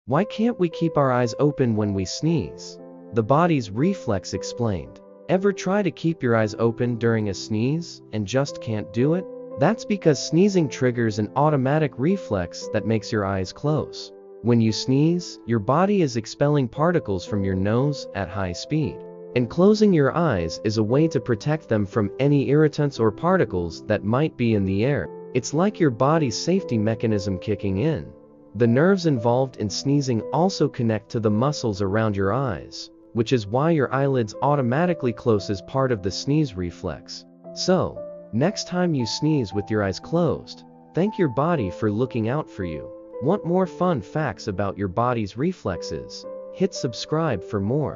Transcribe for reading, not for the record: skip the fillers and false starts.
Why can't we keep our eyes open when we sneeze? The body's reflex explained. Ever try to keep your eyes open during a sneeze and just can't do it? That's because sneezing triggers an automatic reflex that makes your eyes close. When you sneeze, your body is expelling particles from your nose at high speed. And closing your eyes is a way to protect them from any irritants or particles that might be in the air. It's like your body's safety mechanism kicking in. The nerves involved in sneezing also connect to the muscles around your eyes, which is why your eyelids automatically close as part of the sneeze reflex. So, next time you sneeze with your eyes closed, thank your body for looking out for you. Want more fun facts about your body's reflexes? Hit subscribe for more.